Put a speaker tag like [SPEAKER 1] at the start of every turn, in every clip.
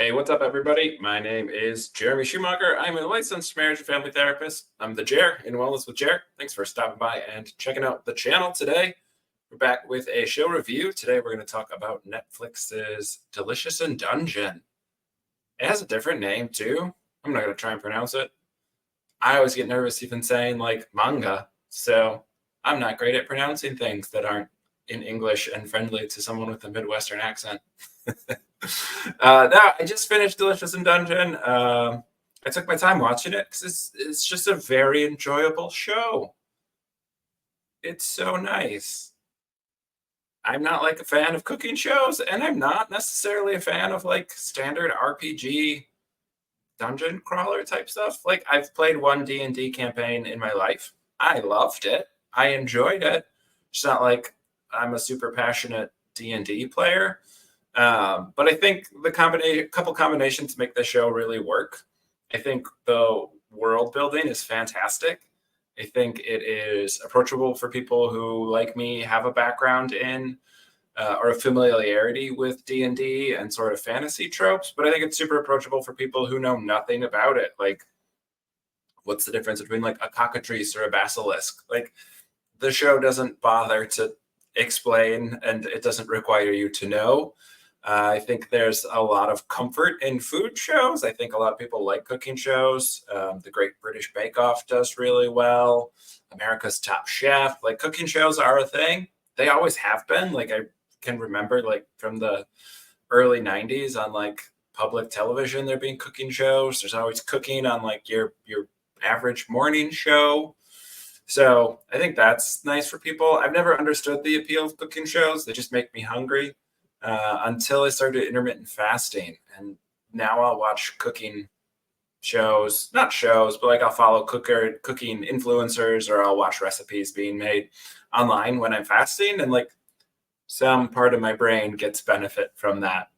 [SPEAKER 1] Hey, what's up, everybody? My name is Jeremy Schumacher. I'm a licensed marriage and family therapist. I'm the Jer in Wellness with Jer. Thanks for stopping by and checking out the channel today. We're back with a show review. Today, we're going to talk about Netflix's Delicious in Dungeon. It has a different name, too. I'm not going to try and pronounce it. I always get nervous even saying, like, manga. So I'm not great at pronouncing things that aren't in English and friendly to someone with a Midwestern accent. Now, I just finished Delicious in Dungeon. I took my time watching it because it's just a very enjoyable show. It's so nice. I'm not like a fan of cooking shows, and I'm not necessarily a fan of like standard RPG dungeon crawler type stuff. Like I've played one D&D campaign in my life. I loved it. I enjoyed it. It's not like I'm a super passionate D&D player. But I think the couple combinations make the show really work. I think the world building is fantastic. I think it is approachable for people who, like me, have a background in or a familiarity with D&D and sort of fantasy tropes. But I think it's super approachable for people who know nothing about it. Like, what's the difference between like a cockatrice or a basilisk? Like, the show doesn't bother to explain, and it doesn't require you to know. I think there's a lot of comfort in food shows. I think a lot of people like cooking shows. The Great British Bake Off does really well. America's Top Chef. Like, cooking shows are a thing. They always have been. Like, I can remember like from the early 90s on like public television, there being cooking shows. There's always cooking on like your average morning show. So I think that's nice for people. I've never understood the appeal of cooking shows. They just make me hungry. Until I started intermittent fasting. And now I'll watch cooking shows, not shows, but like I'll follow cooking influencers, or I'll watch recipes being made online when I'm fasting. And like some part of my brain gets benefit from that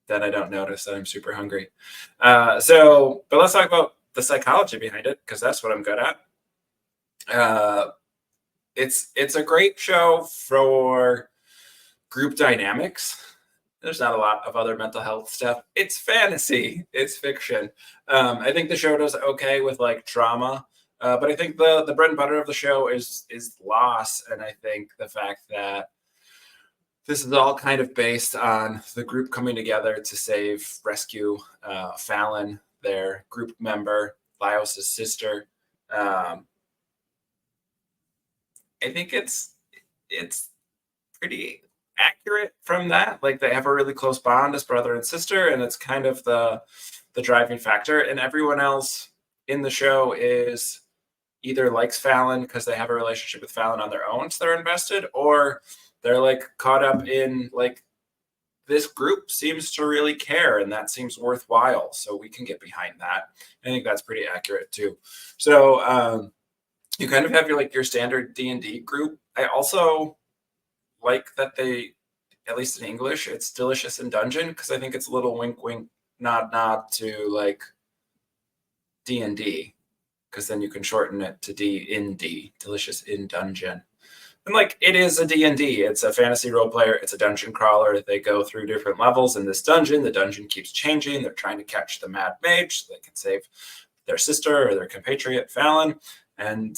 [SPEAKER 1] I don't notice that I'm super hungry. But let's talk about the psychology behind it, because that's what I'm good at. It's a great show for group dynamics. There's not a lot of other mental health stuff. It's fantasy. It's fiction. I think the show does okay with like trauma, but I think the bread and butter of the show is loss, and I think the fact that this is all kind of based on the group coming together to rescue Fallon, their group member, Laios' sister. I think it's pretty accurate from that. Like, they have a really close bond as brother and sister, and it's kind of the driving factor. And everyone else in the show is either likes Fallon because they have a relationship with Fallon on their own, so they're invested, or they're like caught up in like, this group seems to really care and that seems worthwhile, so we can get behind that. I think that's pretty accurate too. So you kind of have your standard D&D group. I also like that they, at least in English, it's Delicious in Dungeon, because I think it's a little wink wink nod to like D&D, because then you can shorten it to D, Delicious in Dungeon. And like, it is a D&D. It's a fantasy role player. It's a dungeon crawler. They go through different levels in this dungeon. The dungeon keeps changing. They're trying to catch the mad mage so they can save their sister or their compatriot Fallon. And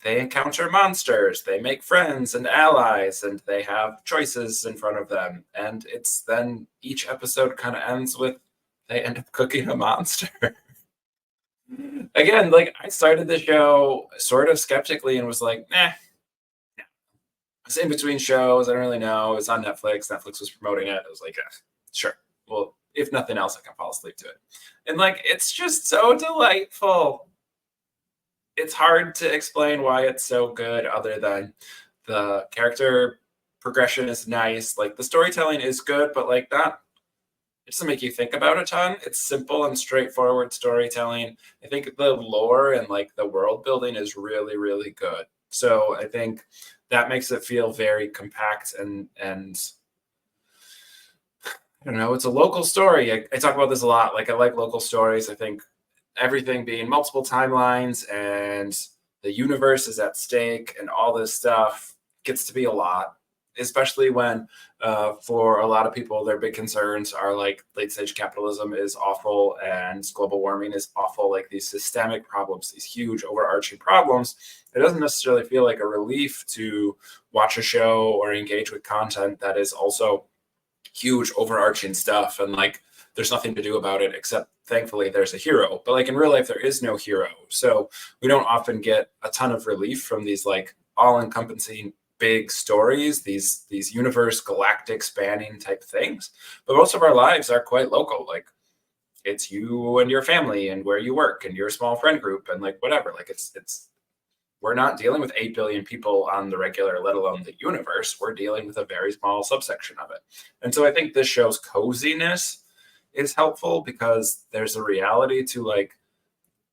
[SPEAKER 1] they encounter monsters, they make friends and allies, and they have choices in front of them. And it's then each episode kind of ends with they end up cooking a monster. Again, like, I started the show sort of skeptically and was like, nah. I was in between shows. I don't really know. It's on Netflix. Netflix was promoting it. I was like, yeah, sure. Well, if nothing else, I can fall asleep to it. And like, it's just so delightful. It's hard to explain why it's so good, other than the character progression is nice. Like, the storytelling is good, but like, not, it doesn't make you think about a ton. It's simple and straightforward storytelling. I think the lore and like the world building is really, really good. So I think that makes it feel very compact and I don't know, it's a local story. I talk about this a lot. Like, I like local stories. I think everything being multiple timelines and the universe is at stake and all this stuff gets to be a lot. especially when for a lot of people, their big concerns are like late stage capitalism is awful and global warming is awful, like these systemic problems, these huge overarching problems. It doesn't necessarily feel like a relief to watch a show or engage with content that is also huge overarching stuff and like there's nothing to do about it except thankfully there's a hero, but like in real life there is no hero, so we don't often get a ton of relief from these like all-encompassing big stories, these universe galactic spanning type things. But most of our lives are quite local, like it's you and your family and where you work and your small friend group and like whatever, like it's we're not dealing with 8 billion people on the regular, let alone the universe. We're dealing with a very small subsection of it. And so I think this show's coziness is helpful because there's a reality to like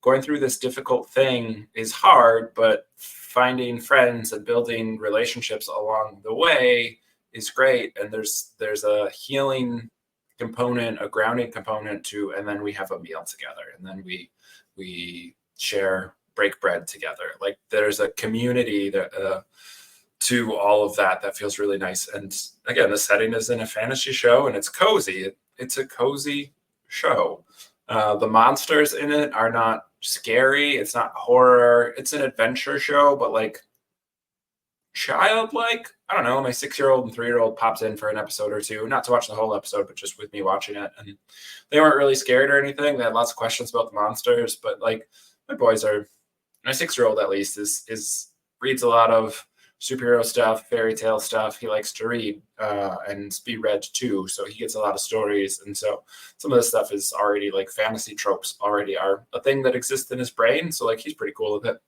[SPEAKER 1] going through this difficult thing is hard, but finding friends and building relationships along the way is great. And there's a healing component, a grounding component to, and then we have a meal together and then we share break bread together. Like there's a community that to all of that feels really nice. And again, the setting is in a fantasy show and it's cozy. It's a cozy show. The monsters in it are not scary. It's not horror. It's an adventure show, but like childlike. I don't know. My 6-year-old and 3-year-old pops in for an episode or two, not to watch the whole episode, but just with me watching it. And they weren't really scared or anything. They had lots of questions about the monsters, but like my 6-year-old at least is reads a lot of superhero stuff, fairy tale stuff. He likes to read and be read too. So he gets a lot of stories. And so some of this stuff is already like fantasy tropes already are a thing that exists in his brain. So like he's pretty cool with it.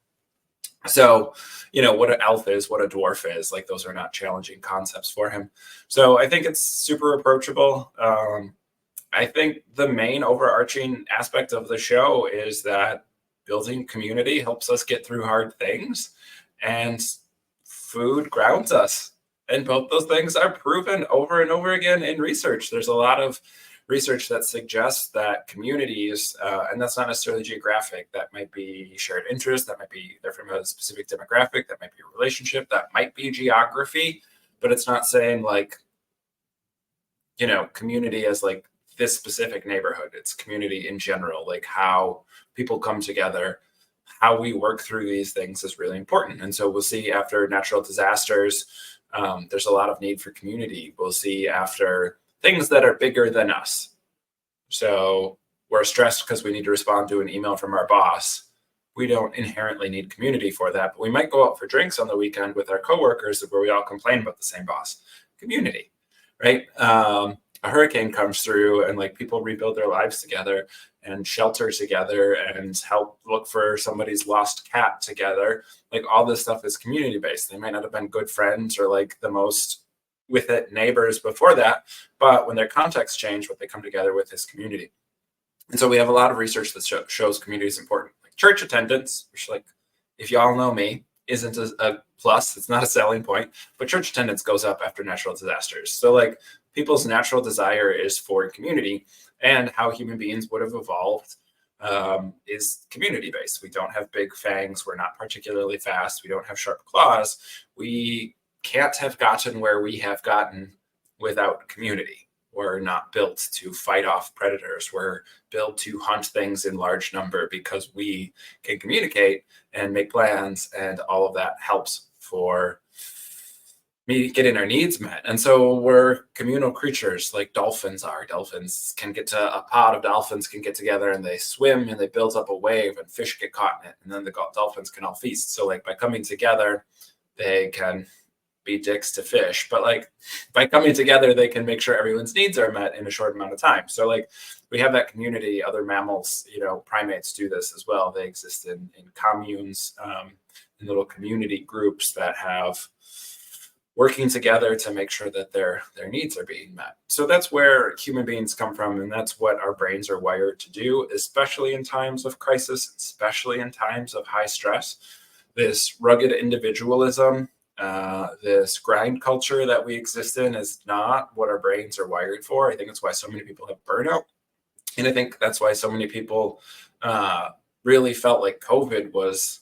[SPEAKER 1] So, you know, what an elf is, what a dwarf is, like those are not challenging concepts for him. So I think it's super approachable. I think the main overarching aspect of the show is that building community helps us get through hard things and food grounds us. And both those things are proven over and over again in research. There's a lot of research that suggests that communities, and that's not necessarily geographic, that might be shared interest, that might be they're from a specific demographic, that might be a relationship, that might be geography, but it's not saying like, you know, community as like this specific neighborhood. It's community in general, like how people come together, how we work through these things is really important. And so we'll see after natural disasters, there's a lot of need for community. We'll see after things that are bigger than us. So we're stressed because we need to respond to an email from our boss. We don't inherently need community for that, but we might go out for drinks on the weekend with our coworkers where we all complain about the same boss. Community, right? A hurricane comes through and like people rebuild their lives together and shelter together and help look for somebody's lost cat together. Like all this stuff is community based. They might not have been good friends or like the most with it neighbors before that, but when their contexts change, what they come together with is community. And so we have a lot of research that shows community is important. Like church attendance, which like, if y'all know me, isn't a plus, it's not a selling point, but church attendance goes up after natural disasters. So like people's natural desire is for community, and how human beings would have evolved is community based. We don't have big fangs. We're not particularly fast. We don't have sharp claws. We can't have gotten where we have gotten without community. We're not built to fight off predators. We're built to hunt things in large number because we can communicate and make plans, and all of that helps for me getting our needs met. And so we're communal creatures like dolphins are. Dolphins can get to a pod of dolphins can get together and they swim and they build up a wave and fish get caught in it. And then the dolphins can all feast. So like by coming together, they can be dicks to fish, but like by coming together, they can make sure everyone's needs are met in a short amount of time. So like we have that community. Other mammals, you know, primates do this as well. They exist in communes, in little community groups that have working together to make sure that their needs are being met. So that's where human beings come from, and that's what our brains are wired to do, especially in times of crisis, especially in times of high stress. This rugged individualism, this grind culture that we exist in is not what our brains are wired for. I think that's why so many people have burnout. And I think that's why so many people really felt like COVID was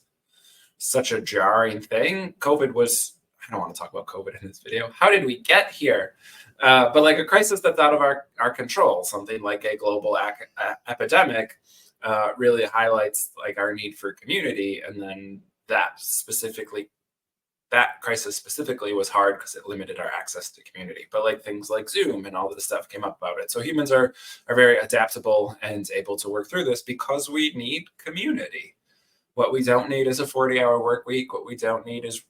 [SPEAKER 1] such a jarring thing. COVID was I don't want to talk about COVID in this video. How did we get here? But like a crisis that's out of our control, something like a global epidemic, really highlights like our need for community. And then that crisis specifically was hard because it limited our access to community. But like things like Zoom and all this stuff came up about it. So humans are very adaptable and able to work through this because we need community. What we don't need is a 40-hour work week. What we don't need is,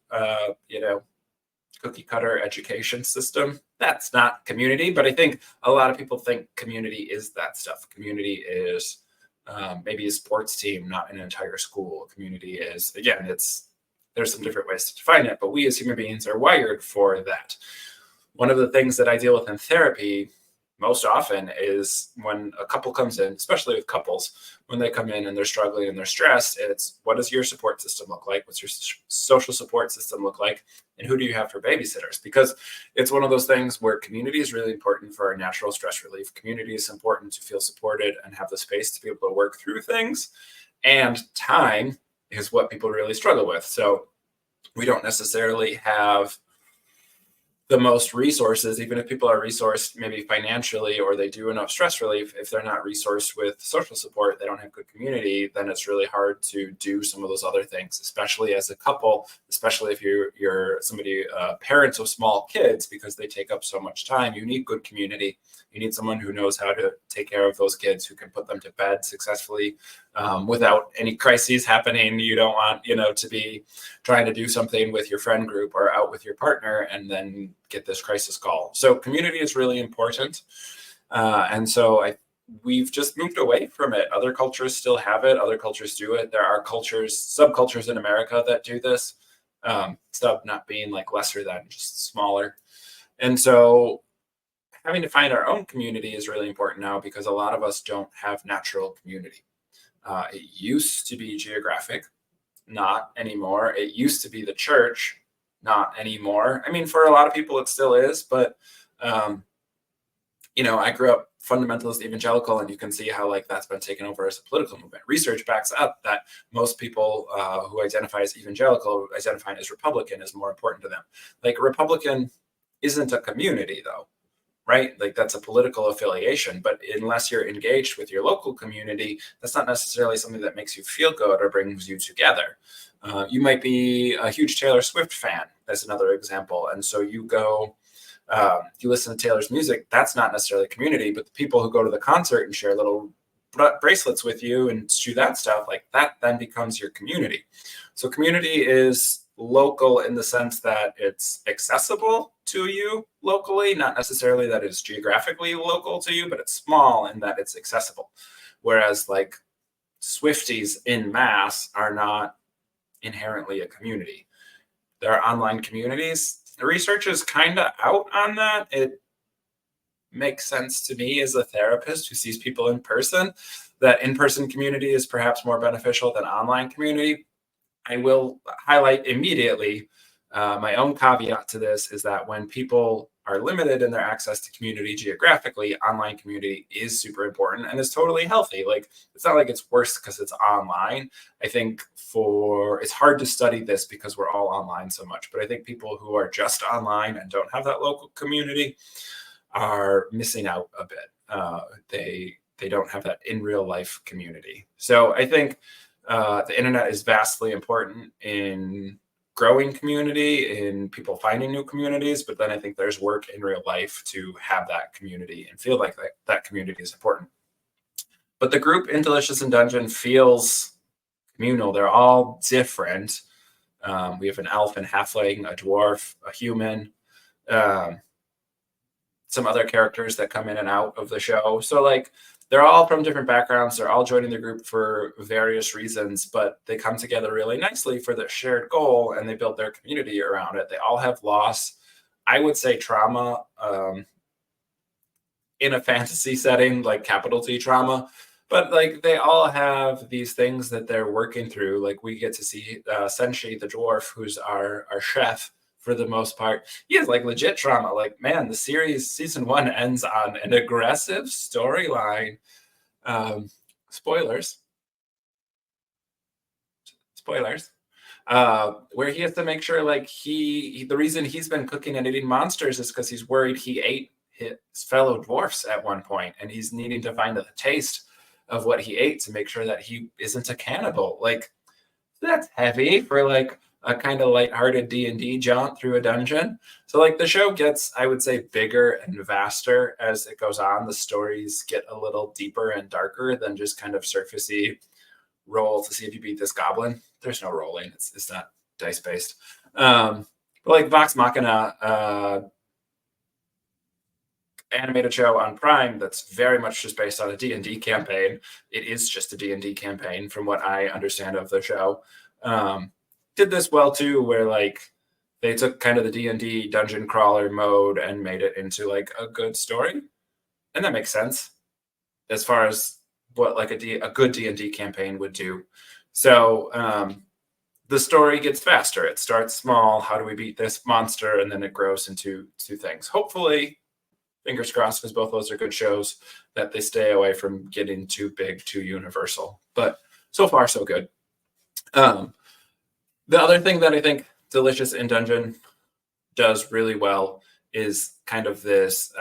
[SPEAKER 1] cookie cutter education system. That's not community. But I think a lot of people think community is that stuff. Community is maybe a sports team, not an entire school. Community is, again, there's some different ways to define it, but we as human beings are wired for that. One of the things that I deal with in therapy most often is when a couple comes in, especially with couples, when they come in and they're struggling and they're stressed, it's what does your support system look like? What's your social support system look like? And who do you have for babysitters? Because it's one of those things where community is really important for our natural stress relief. Community is important to feel supported and have the space to be able to work through things. And time is what people really struggle with. So we don't necessarily have the most resources, even if people are resourced maybe financially or they do enough stress relief. If they're not resourced with social support, they don't have good community, then it's really hard to do some of those other things, especially as a couple, especially if you're somebody, parents of small kids, because they take up so much time. You need good community. You need someone who knows how to take care of those kids, who can put them to bed successfully without any crises happening. You don't want, to be trying to do something with your friend group or out with your partner and then get this crisis call. So community is really important. And so we've just moved away from it. Other cultures still have it. Other cultures do it. There are subcultures in America that do this, sub not being like lesser than, just smaller. And so having to find our own community is really important now because a lot of us don't have natural community. It used to be geographic, not anymore. It used to be the church, not anymore. I mean, for a lot of people, it still is. But, I grew up fundamentalist evangelical, and you can see how like that's been taken over as a political movement. Research backs up that most people who identify as evangelical, identifying as Republican, is more important to them. Like Republican isn't a community, though. Right? Like that's a political affiliation, but unless you're engaged with your local community, that's not necessarily something that makes you feel good or brings you together. You might be a huge Taylor Swift fan, as another example. And so you go, you listen to Taylor's music, that's not necessarily community, but the people who go to the concert and share little bracelets with you and do that stuff, like that then becomes your community. So community is local in the sense that it's accessible to you locally, not necessarily that it's geographically local to you, but it's small in that it's accessible. Whereas like Swifties in mass are not inherently a community. There are online communities. The research is kind of out on that. It makes sense to me as a therapist who sees people in person, that in-person community is perhaps more beneficial than online community. I will highlight immediately my own caveat to this is that when people are limited in their access to community geographically, online community is super important and is totally healthy. Like it's not like it's worse because it's online. I think it's hard to study this because we're all online so much, but I think people who are just online and don't have that local community are missing out a bit. They don't have that in real life community. So I think the internet is vastly important in growing community, in people finding new communities, but then I think there's work in real life to have that community and feel like that community is important. But the group in Delicious in Dungeon feels communal. They're all different. We have an elf and halfling, a dwarf, a human, some other characters that come in and out of the show. So like they're all from different backgrounds. They're all joining the group for various reasons, but they come together really nicely for the shared goal and they build their community around it. They all have loss. I would say trauma in a fantasy setting, like capital T trauma, but like they all have these things that they're working through. Like we get to see Senshi, the dwarf, who's our chef for the most part. He has like legit trauma. Like, man, the series season 1 ends on an aggressive storyline. Spoilers. where he has to make sure like the reason he's been cooking and eating monsters is because he's worried he ate his fellow dwarfs at one point, and he's needing to find the taste of what he ate to make sure that he isn't a cannibal. Like that's heavy for like a kind of lighthearted D&D jaunt through a dungeon. So like the show gets, I would say, bigger and vaster as it goes on. The stories get a little deeper and darker than just kind of surfacey roll to see if you beat this goblin. There's no rolling. It's not dice based. But like Vox Machina, animated show on Prime that's very much just based on a D&D campaign. It is just a D&D campaign from what I understand of the show. Did this well too, where like they took kind of the D&D dungeon crawler mode and made it into like a good story. And that makes sense as far as what like a good D&D campaign would do. So the story gets faster. It starts small. How do we beat this monster? And then it grows into two things. Hopefully, fingers crossed, because both those are good shows, that they stay away from getting too big, too universal. But so far, so good. The other thing that I think Delicious in Dungeon does really well is kind of this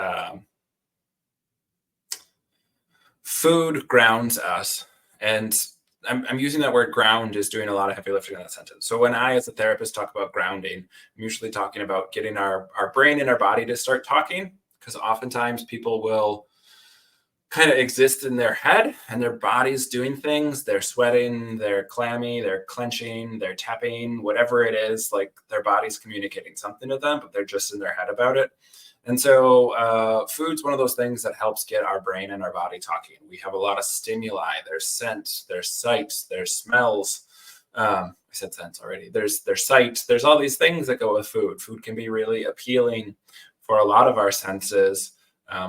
[SPEAKER 1] food grounds us. And I'm using that word ground is doing a lot of heavy lifting in that sentence. So when I, as a therapist, talk about grounding, I'm usually talking about getting our brain and our body to start talking, because oftentimes people will kind of exist in their head and their body's doing things. They're sweating, they're clammy, they're clenching, they're tapping, whatever it is, like their body's communicating something to them, but they're just in their head about it. And so food's one of those things that helps get our brain and our body talking. We have a lot of stimuli. There's scent, there's sight, there's smells. I said sense already. There's sight. There's all these things that go with food. Food can be really appealing for a lot of our senses.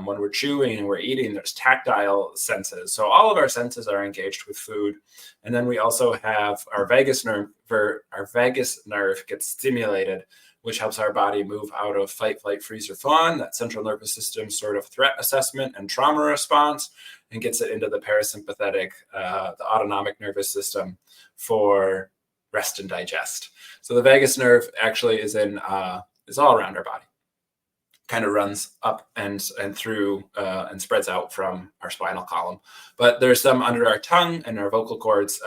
[SPEAKER 1] When we're chewing and we're eating, there's tactile senses. So all of our senses are engaged with food. And then we also have our vagus nerve, gets stimulated, which helps our body move out of fight, flight, freeze, or fawn, that central nervous system sort of threat assessment and trauma response, and gets it into the parasympathetic, the autonomic nervous system for rest and digest. So the vagus nerve actually is all around our body. Kind of runs up and through and spreads out from our spinal column. But there's some under our tongue and our vocal cords.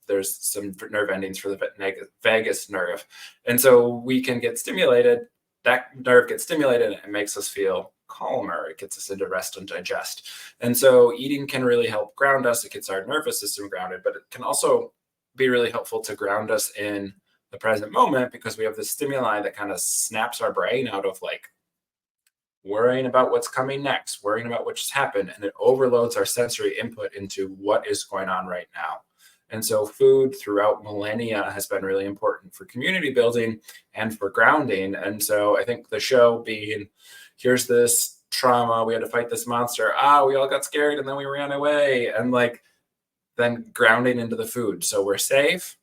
[SPEAKER 1] There's some nerve endings for the vagus nerve. And so we can get stimulated. That nerve gets stimulated and it makes us feel calmer. It gets us into rest and digest. And so eating can really help ground us. It gets our nervous system grounded, but it can also be really helpful to ground us in the present moment, because we have this stimuli that kind of snaps our brain out of like worrying about what's coming next, worrying about what just happened, and it overloads our sensory input into what is going on right now. And so food throughout millennia has been really important for community building and for grounding. And so I think the show being, here's this trauma, we had to fight this monster, we all got scared and then we ran away, and like then grounding into the food. So we're safe,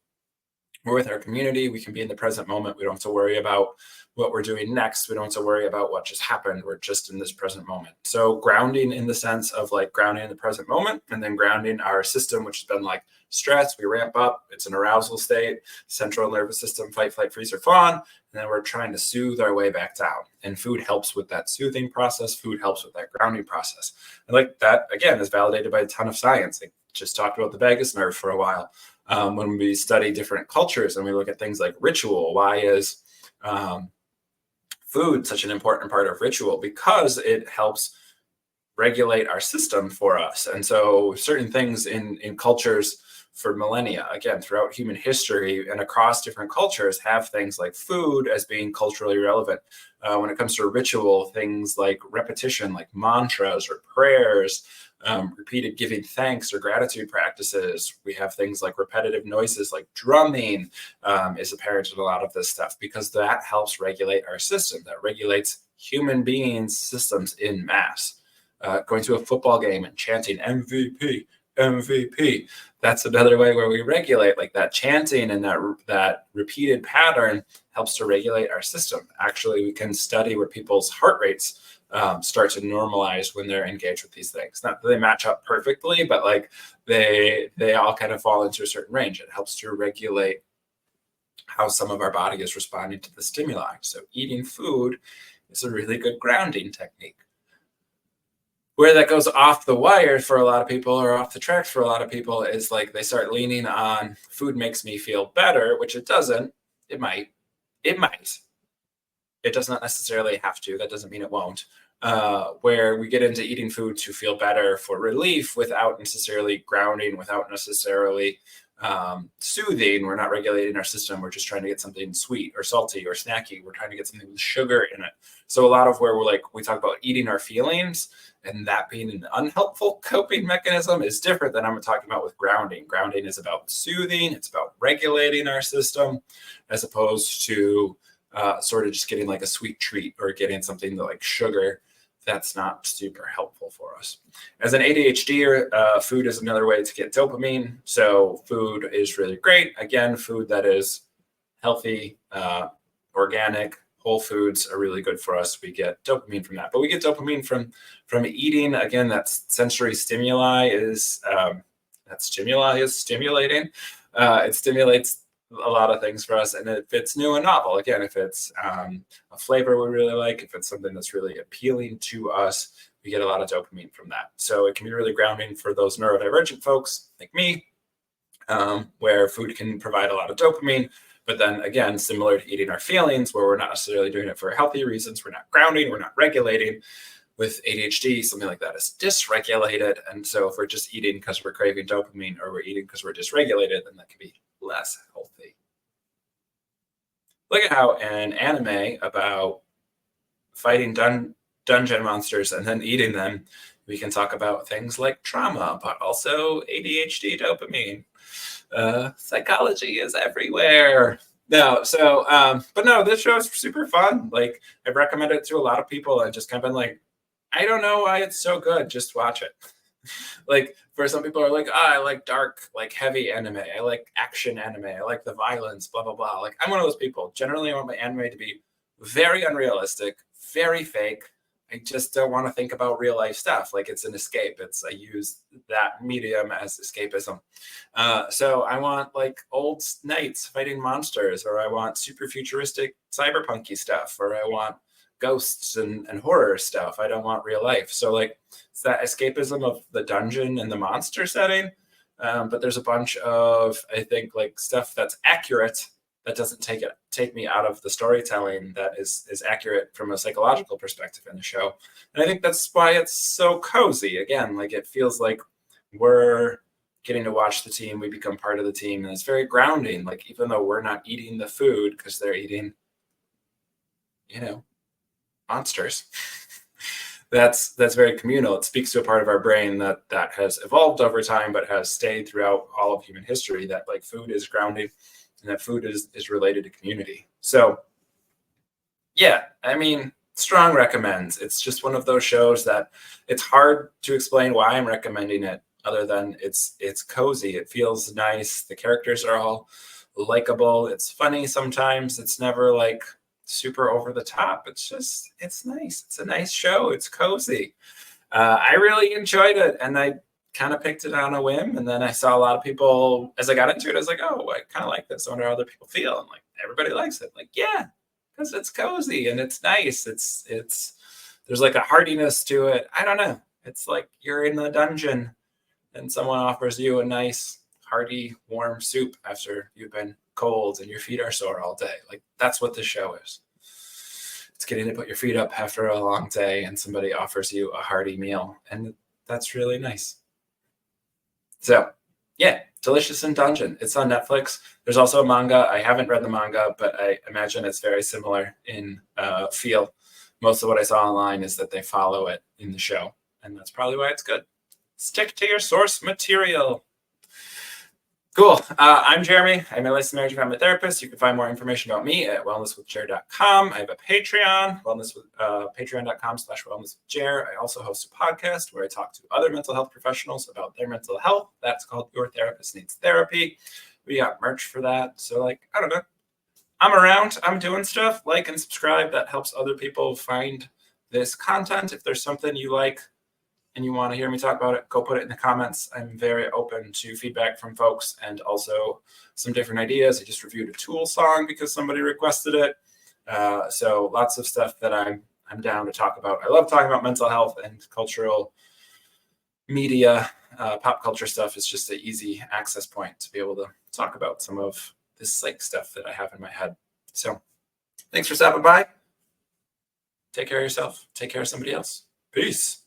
[SPEAKER 1] we're with our community, we can be in the present moment, we don't have to worry about what we're doing next. We don't have to worry about what just happened. We're just in this present moment. So grounding in the sense of like grounding in the present moment, and then grounding our system, which has been like stress. We ramp up. It's an arousal state, central nervous system, fight, flight, freeze, or fawn. And then we're trying to soothe our way back down. And food helps with that soothing process. Food helps with that grounding process. And like that, again, is validated by a ton of science. I just talked about the vagus nerve for a while. When we study different cultures and we look at things like ritual, why is food such an important part of ritual? Because it helps regulate our system for us. And so certain things in cultures for millennia, again, throughout human history and across different cultures, have things like food as being culturally relevant. When it comes to ritual, things like repetition, like mantras or prayers, repeated giving thanks or gratitude practices. We have things like repetitive noises like drumming is apparent in a lot of this stuff, because that helps regulate our system. That regulates human beings' systems in mass. Going to a football game and chanting MVP, MVP. That's another way where we regulate, like that chanting and that repeated pattern helps to regulate our system. Actually, we can study where people's heart rates start to normalize when they're engaged with these things. Not that they match up perfectly, but like they all kind of fall into a certain range. It helps to regulate how some of our body is responding to the stimuli. So eating food is a really good grounding technique. Where that goes off the wire for a lot of people, or off the tracks for a lot of people, is like they start leaning on food makes me feel better, which it doesn't. It might. It might. It does not necessarily have to. That doesn't mean it won't. Where we get into eating food to feel better for relief without necessarily grounding, without necessarily soothing. We're not regulating our system. We're just trying to get something sweet or salty or snacky. We're trying to get something with sugar in it. So a lot of where we talk about eating our feelings and that being an unhelpful coping mechanism is different than I'm talking about with grounding. Grounding is about soothing. It's about regulating our system, as opposed to sort of just getting like a sweet treat or getting something like sugar. That's not super helpful for us. As an ADHDer, food is another way to get dopamine. So food is really great. Again, food that is healthy, organic, whole foods are really good for us. We get dopamine from that, but we get dopamine from eating. Again, that sensory stimuli is stimulating. It stimulates a lot of things for us, and if it's new and novel, again, if it's a flavor we really like, if it's something that's really appealing to us, we get a lot of dopamine from that. So it can be really grounding for those neurodivergent folks like me, where food can provide a lot of dopamine. But then again, similar to eating our feelings, where we're not necessarily doing it for healthy reasons, we're not grounding, we're not regulating. With ADHD, something like that is dysregulated. And so if we're just eating because we're craving dopamine, or we're eating because we're dysregulated, then that can be less healthy. Look at how an anime about fighting dungeon monsters and then eating them, we can talk about things like trauma, but also ADHD dopamine. Psychology is everywhere. No, so, but no, this show is super fun. Like, I've recommended it to a lot of people. I've just kind of been like, I don't know why it's so good. Just watch it. Like, for some people are like, I like dark, like heavy anime. I like action anime. I like the violence, blah, blah, blah. Like, I'm one of those people. Generally, I want my anime to be very unrealistic, very fake. I just don't want to think about real life stuff. Like, it's an escape. I use that medium as escapism. So I want like old knights fighting monsters, or I want super futuristic cyberpunky stuff, or I want ghosts and horror stuff. I don't want real life. So like, it's that escapism of the dungeon and the monster setting. But there's a bunch of, I think, like stuff that's accurate, that doesn't take me out of the storytelling, that is accurate from a psychological perspective in the show. And I think that's why it's so cozy. Again, like, it feels like we're getting to watch the team, we become part of the team, and it's very grounding. Like, even though we're not eating the food because they're eating, monsters. That's very communal. It speaks to a part of our brain that has evolved over time, but has stayed throughout all of human history, that like food is grounding, and that food is related to community. So yeah, I mean, strong recommends. It's just one of those shows that it's hard to explain why I'm recommending it, other than it's cozy. It feels nice. The characters are all likable. It's funny sometimes. It's never like super over the top. It's nice. It's a nice show. It's cozy. I really enjoyed it, and I kind of picked it on a whim. And then I saw a lot of people, as I got into it, I was like, oh, I kind of like this. I wonder how other people feel. And like, everybody likes it. Like, yeah, because it's cozy and it's nice. It's there's like a heartiness to it. I don't know. It's like you're in the dungeon and someone offers you a nice, hearty, warm soup after you've been cold and your feet are sore all day. Like, that's what this show is. It's getting to put your feet up after a long day and somebody offers you a hearty meal. And that's really nice. So yeah, Delicious in Dungeon. It's on Netflix. There's also a manga. I haven't read the manga, but I imagine it's very similar in feel. Most of what I saw online is that they follow it in the show, and that's probably why it's good. Stick to your source material. Cool. I'm Jeremy. I'm a licensed marriage and family therapist. You can find more information about me at wellnesswithjer.com. I have a Patreon, patreon.com/wellnesswithjer. I also host a podcast where I talk to other mental health professionals about their mental health. That's called Your Therapist Needs Therapy. We got merch for that. So like, I don't know. I'm around. I'm doing stuff. Like and subscribe. That helps other people find this content. If there's something you like, and you want to hear me talk about it, go put it in the comments. I'm very open to feedback from folks and also some different ideas. I just reviewed a Tool song because somebody requested it. So lots of stuff that I'm down to talk about. I love talking about mental health and cultural media. Pop culture stuff is just an easy access point to be able to talk about some of this psych stuff that I have in my head. So thanks for stopping by. Take care of yourself. Take care of somebody else. Peace.